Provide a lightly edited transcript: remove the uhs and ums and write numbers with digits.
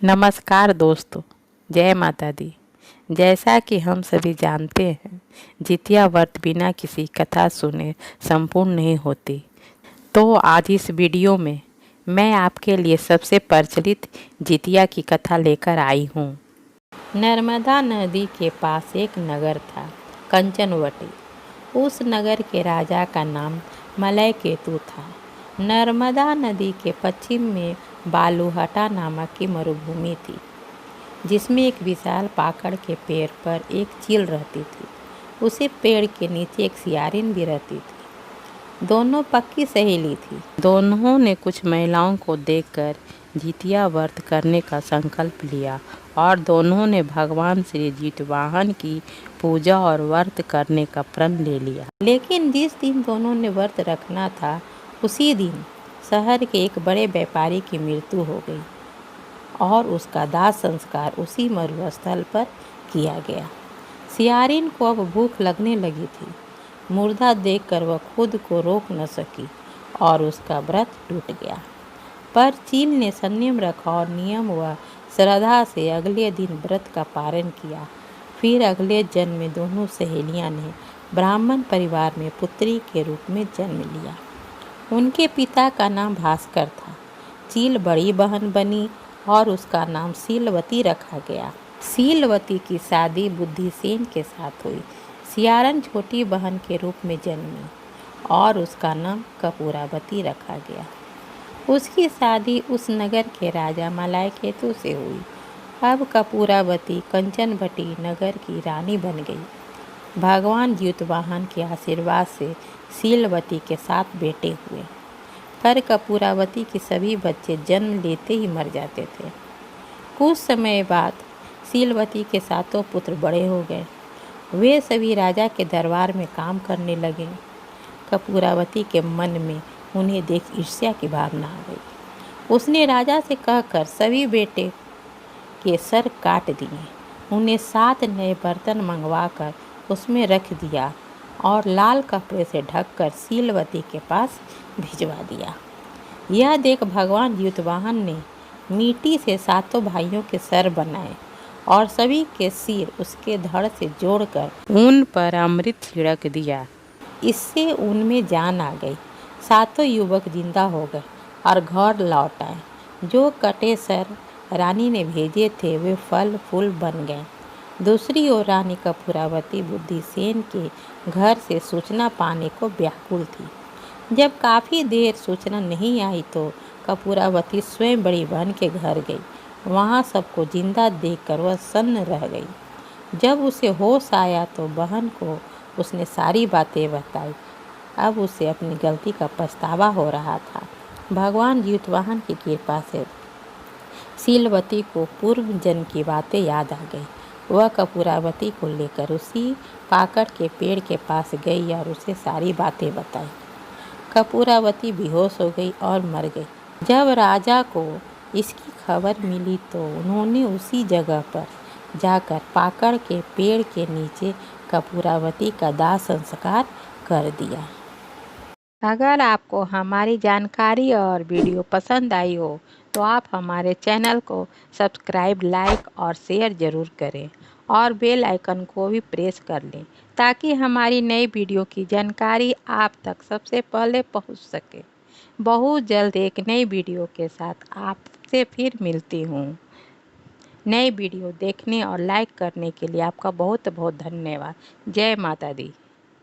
नमस्कार दोस्तों, जय माता दी। जैसा कि हम सभी जानते हैं, जितिया व्रत बिना किसी कथा सुने संपूर्ण नहीं होती। तो आज इस वीडियो में मैं आपके लिए सबसे प्रचलित जितिया की कथा लेकर आई हूँ। नर्मदा नदी के पास एक नगर था, कंचनवटी। उस नगर के राजा का नाम मलय केतु था। नर्मदा नदी के पश्चिम में बालूहटा नामक की मरुभूमि थी, जिसमें एक विशाल पाकड़ के पेड़ पर एक चील रहती थी। उसी पेड़ के नीचे एक सियारिन भी रहती थी। दोनों पक्की सहेली थी। दोनों ने कुछ महिलाओं को देखकर जितिया व्रत करने का संकल्प लिया और दोनों ने भगवान श्री जितवाहन की पूजा और व्रत करने का प्रण ले लिया। लेकिन जिस दिन दोनों ने व्रत रखना था, उसी दिन शहर के एक बड़े व्यापारी की मृत्यु हो गई और उसका दाह संस्कार उसी मरुस्थल पर किया गया। सियारिन को अब भूख लगने लगी थी। मुर्दा देखकर वह खुद को रोक न सकी और उसका व्रत टूट गया। पर चील ने संयम रखा और नियम व श्रद्धा से अगले दिन व्रत का पारण किया। फिर अगले जन्म में दोनों सहेलियां ने ब्राह्मण परिवार में पुत्री के रूप में जन्म लिया। उनके पिता का नाम भास्कर था। चील बड़ी बहन बनी और उसका नाम शीलवती रखा गया। शीलवती की शादी बुद्धिसेन के साथ हुई। सियारन छोटी बहन के रूप में जन्मी और उसका नाम कपूरावती रखा गया। उसकी शादी उस नगर के राजा मलय केतु से हुई। अब कपूरावती कंचनवटी नगर की रानी बन गई। भगवान जितवाहन के आशीर्वाद से शीलवती के 7 बेटे हुए, पर कपूरावती के सभी बच्चे जन्म लेते ही मर जाते थे। कुछ समय बाद शीलवती के 7 पुत्र बड़े हो गए। वे सभी राजा के दरबार में काम करने लगे। कपूरावती के मन में उन्हें देख ईर्ष्या की भावना आ गई। उसने राजा से कहकर सभी बेटे के सर काट दिए। उन्हें 7 नए बर्तन मंगवाकर उसमें रख दिया और लाल कपड़े से ढककर शीलवती के पास भिजवा दिया। यह देख भगवान जितवाहन ने मिट्टी से 7 भाइयों के सर बनाए और सभी के सिर उसके धड़ से जोड़कर उन पर अमृत छिड़क दिया। इससे उनमें जान आ गई। 7 युवक जिंदा हो गए और घर लौट आए। जो कटे सर रानी ने भेजे थे, वे फल फूल बन गए। दूसरी ओर रानी कपूरावती बुद्धिसेन के घर से सूचना पाने को व्याकुल थी। जब काफ़ी देर सूचना नहीं आई तो कपूरावती स्वयं बड़ी बहन के घर गई। वहाँ सबको जिंदा देखकर वह सन्न रह गई। जब उसे होश आया तो बहन को उसने सारी बातें बताई। अब उसे अपनी गलती का पछतावा हो रहा था। भगवान जितवाहन की कृपा से शीलवती को पूर्व जन्म की बातें याद आ गई। वह कपूरावती को लेकर उसी पाकड़ के पेड़ के पास गई और उसे सारी बातें बताई। कपूरावती बेहोश हो गई और मर गई। जब राजा को इसकी खबर मिली तो उन्होंने उसी जगह पर जाकर पाकड़ के पेड़ के नीचे कपूरावती का दाह संस्कार कर दिया। अगर आपको हमारी जानकारी और वीडियो पसंद आई हो तो आप हमारे चैनल को सब्सक्राइब, लाइक और शेयर ज़रूर करें और बेल आइकन को भी प्रेस कर लें ताकि हमारी नई वीडियो की जानकारी आप तक सबसे पहले पहुंच सके। बहुत जल्द एक नई वीडियो के साथ आपसे फिर मिलती हूं। नई वीडियो देखने और लाइक करने के लिए आपका बहुत बहुत धन्यवाद। जय माता दी।